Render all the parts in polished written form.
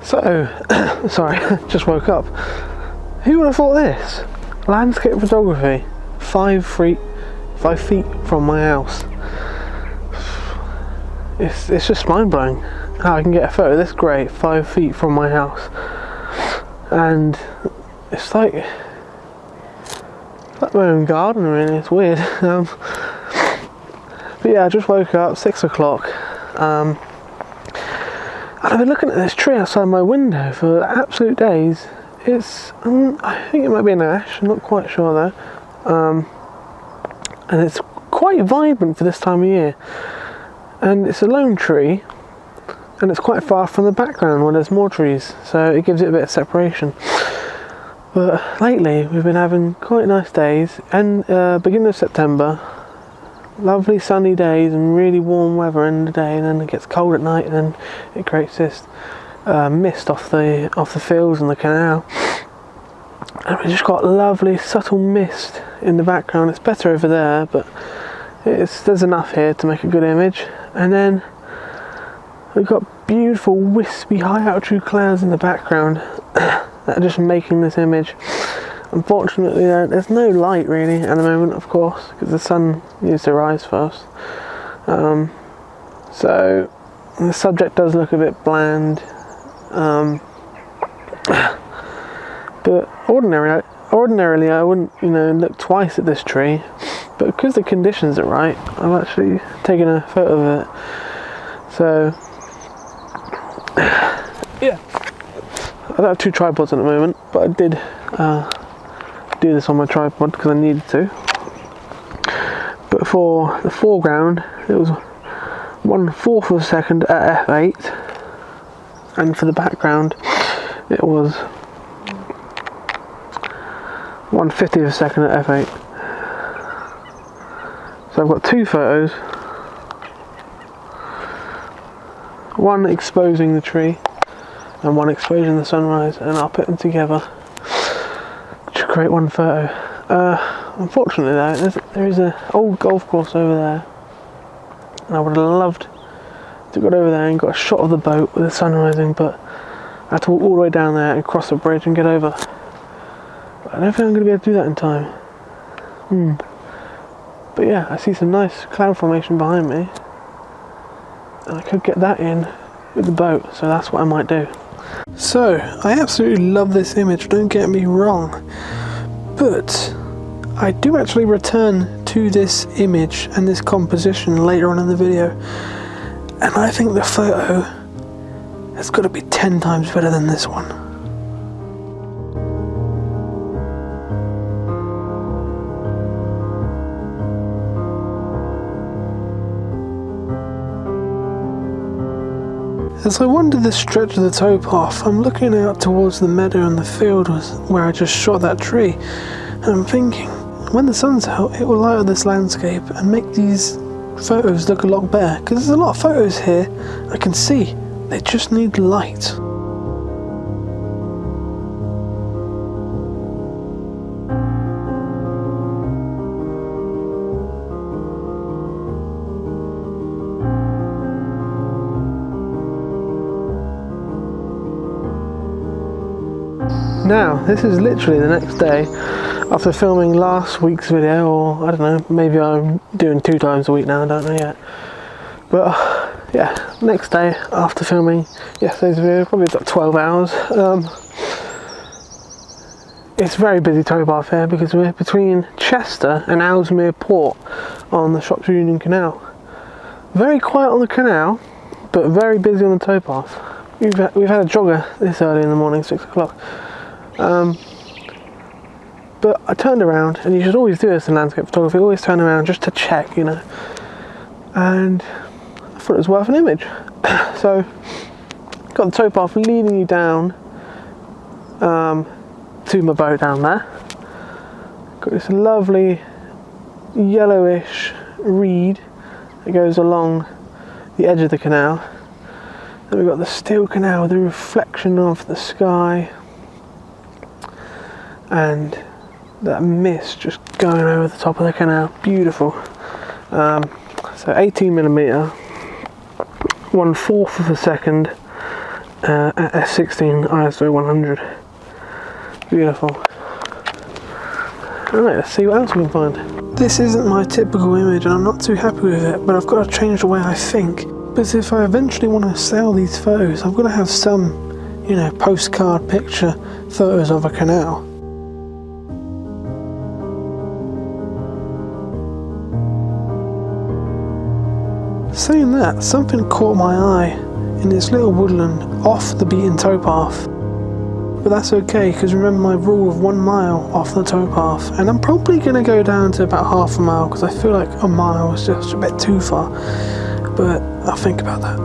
So, sorry, just woke up. Who would have thought this? Landscape photography, 5 feet from my house. It's just mind blowing how I can get a photo this great 5 feet from my house, and it's like my own garden. Really, it's weird. But yeah, I just woke up, 6 o'clock. And I've been looking at this tree outside my window for absolute days. It's, I think it might be an ash, I'm not quite sure though. And it's quite vibrant for this time of year. And it's a lone tree, and it's quite far from the background when there's more trees, so it gives it a bit of separation. But lately we've been having quite nice days, and beginning of September, lovely sunny days and really warm weather in the day, and then it gets cold at night, and then it creates this mist off the fields and the canal, and we just got lovely subtle mist in the background. It's better over there, but there's enough here to make a good image. And then we've got beautiful wispy high altitude clouds in the background that are just making this image. Unfortunately there's no light really at the moment, of course, because the sun needs to rise first. So the subject does look a bit bland, but ordinarily I wouldn't look twice at this tree, but because the conditions are right, I've actually taken a photo of it. So yeah, I don't have 2 tripods at the moment, but I did do this on my tripod because I needed to. But for the foreground, it was 1/4 of a second at f8, and for the background it was 1/50 of a second at f8. So I've got 2 photos, one exposing the tree and one exposing the sunrise, and I'll put them together to create one photo. Unfortunately though, there is an old golf course over there, and I would have loved to go over there and got a shot of the boat with the sun rising, but I had to walk all the way down there and cross the bridge and get over. But I don't think I'm going to be able to do that in time. But yeah, I see some nice cloud formation behind me, and I could get that in with the boat, so that's what I might do. So, I absolutely love this image, don't get me wrong, but I do actually return to this image and this composition later on in the video, and I think the photo has got to be 10 times better than this one. As I wander this stretch of the towpath, I'm looking out towards the meadow and the field where I just shot that tree, and I'm thinking, when the sun's out, it will light up this landscape and make these photos look a lot better, because there's a lot of photos here I can see, they just need light. Now, this is literally the next day after filming last week's video, or I don't know, maybe I'm doing 2 times a week now, I don't know yet. But yeah, next day after filming yesterday's video, probably about 12 hours. It's very busy towpath here because we're between Chester and Ellesmere Port on the Shropshire Union Canal. Very quiet on the canal, but very busy on the towpath. We've had a jogger this early in the morning, 6 o'clock. But I turned around, and you should always do this in landscape photography, always turn around just to check, and I thought it was worth an image. So, got the towpath leading you down to my boat down there. Got this lovely yellowish reed that goes along the edge of the canal. Then we've got the still canal with the reflection of the sky, and that mist just going over the top of the canal, beautiful. So 18mm, 1/4 of a second at f16 ISO 100. Beautiful. Alright, let's see what else we can find. This isn't my typical image and I'm not too happy with it, but I've got to change the way I think. Because if I eventually want to sell these photos, I've got to have some, you know, postcard picture photos of a canal. Saying that, something caught my eye in this little woodland off the beaten towpath. But that's okay, because remember my rule of 1 mile off the towpath, and I'm probably going to go down to about half a mile because I feel like a mile is just a bit too far, but I'll think about that.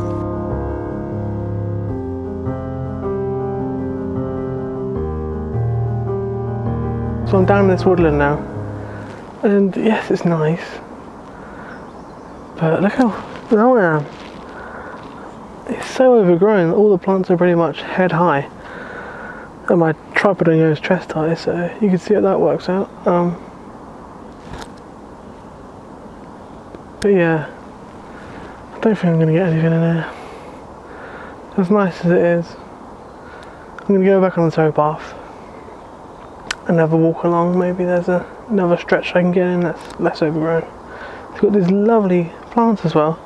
So I'm down this woodland now, and yes, it's nice, but look how low I am. It's so overgrown, all the plants are pretty much head high. And my tripod goes chest high, so you can see how that works out. But yeah, I don't think I'm going to get anything in there. As nice as it is, I'm going to go back on the towpath and have a walk along. Maybe there's another stretch I can get in that's less overgrown. It's got these lovely plants as well,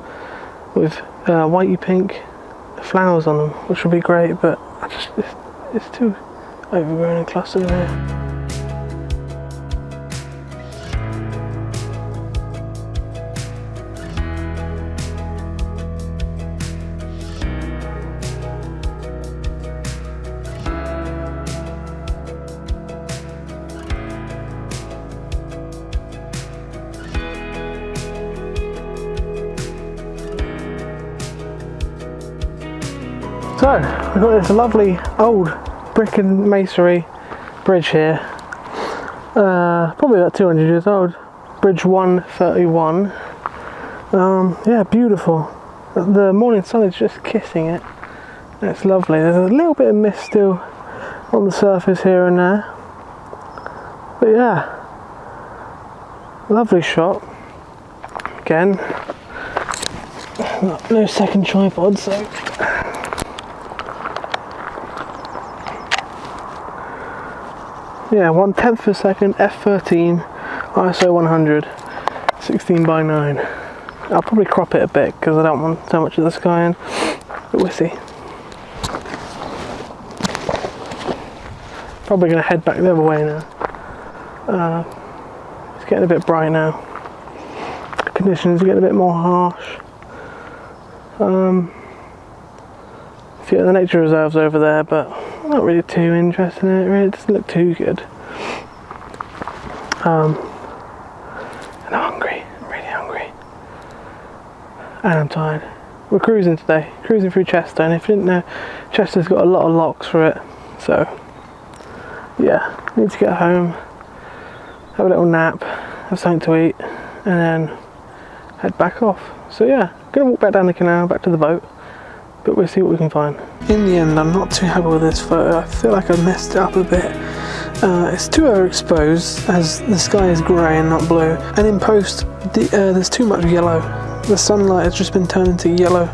with whitey pink flowers on them, which would be great, but it's too overgrown and clustered in here. So, we've got this lovely old brick and masonry bridge here, probably about 200 years old, bridge 131. Yeah, beautiful. The morning sun is just kissing it. It's lovely. There's a little bit of mist still on the surface here and there, but yeah, lovely shot. Again, no second tripod, so yeah, 1/10 of a second, f13, ISO 100, 16 by 9. I'll probably crop it a bit because I don't want so much of the sky in, but we'll see. Probably going to head back the other way now. It's getting a bit bright now. Conditions are getting a bit more harsh. Yeah, the nature reserve's over there, but I'm not really too interested in it. Really, it doesn't look too good. And I'm hungry. I'm really hungry, and I'm tired. We're cruising today, cruising through Chester, and if you didn't know, Chester's got a lot of locks for it. So yeah, need to get home, have a little nap, have something to eat, and then head back off. So yeah, gonna walk back down the canal, back to the boat. But we'll see what we can find. In the end, I'm not too happy with this photo. I feel like I messed it up a bit. It's too overexposed as the sky is grey and not blue. And in post, there's too much yellow. The sunlight has just been turned into yellow.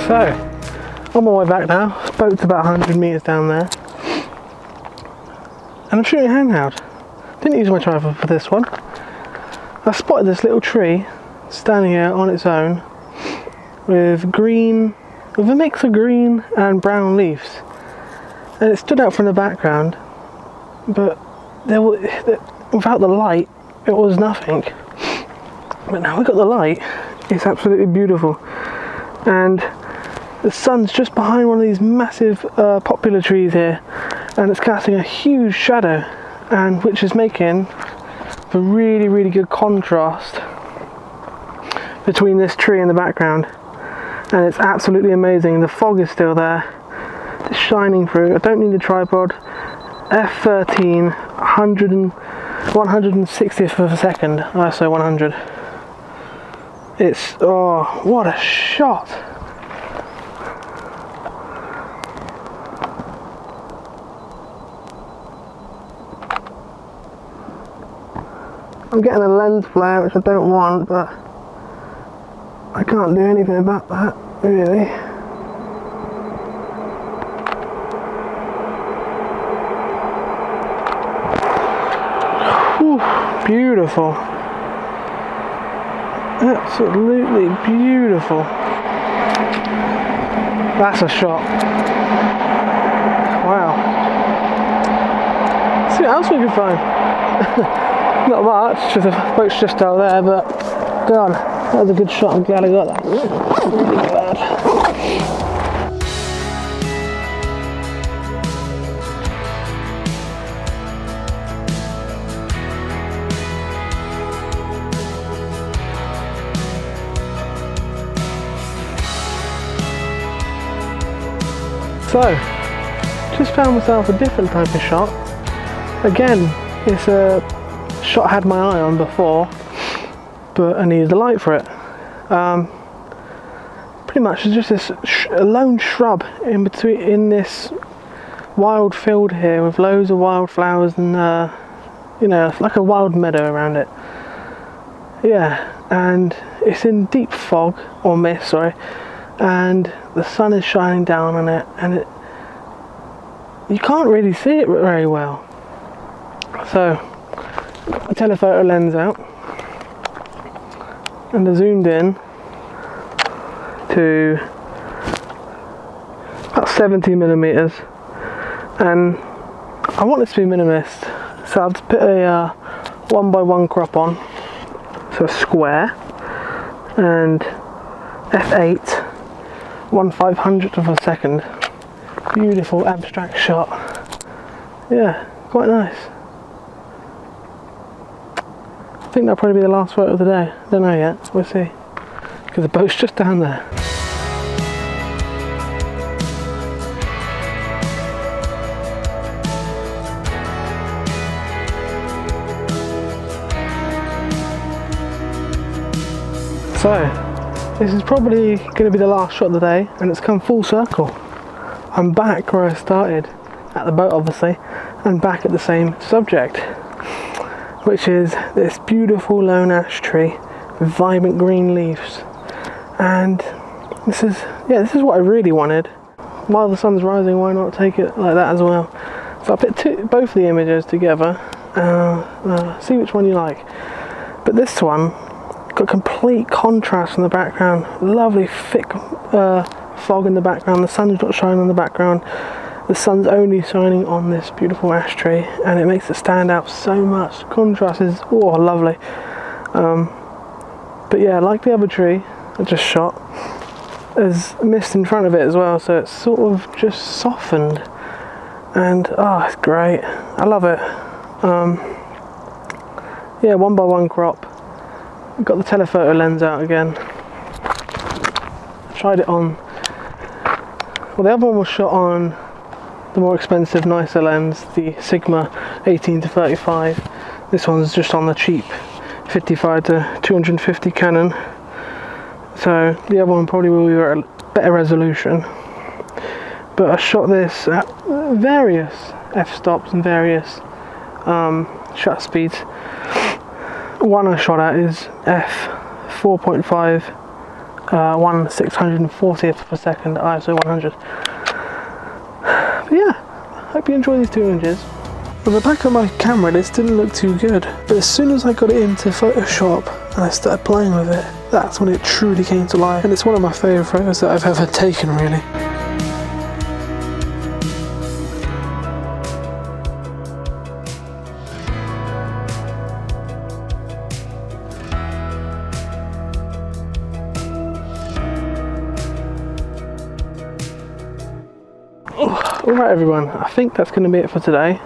So, on my way back now. Boat's about 100 metres down there. And I'm shooting handheld. Didn't use my tripod for this one. I spotted this little tree standing here on its own with a mix of green and brown leaves, and it stood out from the background, but without the light it was nothing. But now we got the light, it's absolutely beautiful, and the sun's just behind one of these massive poplar trees here, and it's casting a huge shadow, and which is making a really good contrast between this tree in the background, and it's absolutely amazing. The fog is still there, it's shining through. I don't need a tripod. f13, 160th of a second, ISO 100. It's, oh, what a shot! I'm getting a lens flare, which I don't want, but I can't do anything about that, really. Ooh, beautiful. Absolutely beautiful. That's a shot. Wow. Let's see what else we can find. Not much, just the boat's just out there, but God, that was a good shot. I'm glad I got that. Really glad. So, just found myself a different type of shot. Again, it's a shot I had my eye on before, but I needed a light for it. Pretty much it's just this lone shrub in between, in this wild field here with loads of wildflowers and you know, like a wild meadow around it. Yeah, and it's in deep fog, or mist, sorry, and the sun is shining down on it, and you can't really see it very well. So, got the telephoto lens out, and I zoomed in to about 70 millimeters, and I want this to be minimalist, so I've put a 1x1 crop on, so a square, and f8, 1/500th of a second. Beautiful abstract shot. Yeah, quite nice. I think that'll probably be the last photo of the day. Don't know yet, we'll see. Because the boat's just down there. So, this is probably going to be the last shot of the day, and it's come full circle. I'm back where I started, at the boat obviously, and back at the same subject, which is this beautiful lone ash tree with vibrant green leaves. And this is what I really wanted. While the sun's rising, why not take it like that as well? So I put both the images together, see which one you like. But this one got complete contrast in the background, lovely thick fog in the background, the sun's not shining on the background, the sun's only shining on this beautiful ash tree, and it makes it stand out so much. Contrast is lovely. But yeah, like the other tree I just shot, there's mist in front of it as well, so it's sort of just softened, and it's great. I love it. Yeah, 1x1 crop. Got the telephoto lens out again. Tried it on. Well, the other one was shot on the more expensive, nicer lens, the Sigma 18-35. This one's just on the cheap 55-250 Canon. So the other one probably will be at a better resolution. But I shot this at various f-stops and various shutter speeds. One I shot at is f4.5, 1/640th of a second, ISO 100. But yeah, hope you enjoy these two images. On the back of my camera this didn't look too good, but as soon as I got it into Photoshop and I started playing with it, that's when it truly came to life, and it's one of my favourite photos that I've ever taken, really. Alright everyone, I think that's going to be it for today.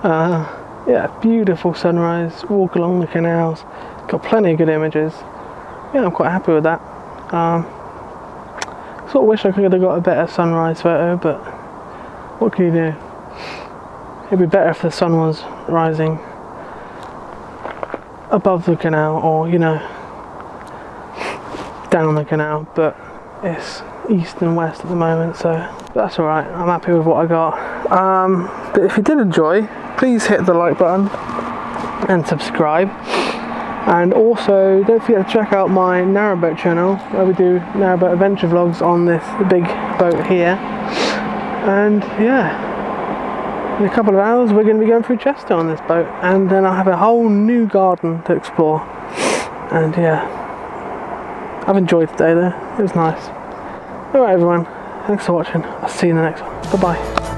Yeah, beautiful sunrise, walk along the canals, got plenty of good images. Yeah, I'm quite happy with that. Sort of wish I could have got a better sunrise photo, but what can you do? It'd be better if the sun was rising above the canal, or you know, down the canal, but it's east and west at the moment, so that's alright. I'm happy with what I got. But if you did enjoy, please hit the like button and subscribe. And also don't forget to check out my narrowboat channel where we do narrowboat adventure vlogs on this big boat here. And yeah, in a couple of hours we're going to be going through Chester on this boat, and then I'll have a whole new garden to explore. And yeah, I've enjoyed today though, it was nice. Alright everyone, thanks for watching, I'll see you in the next one, bye bye.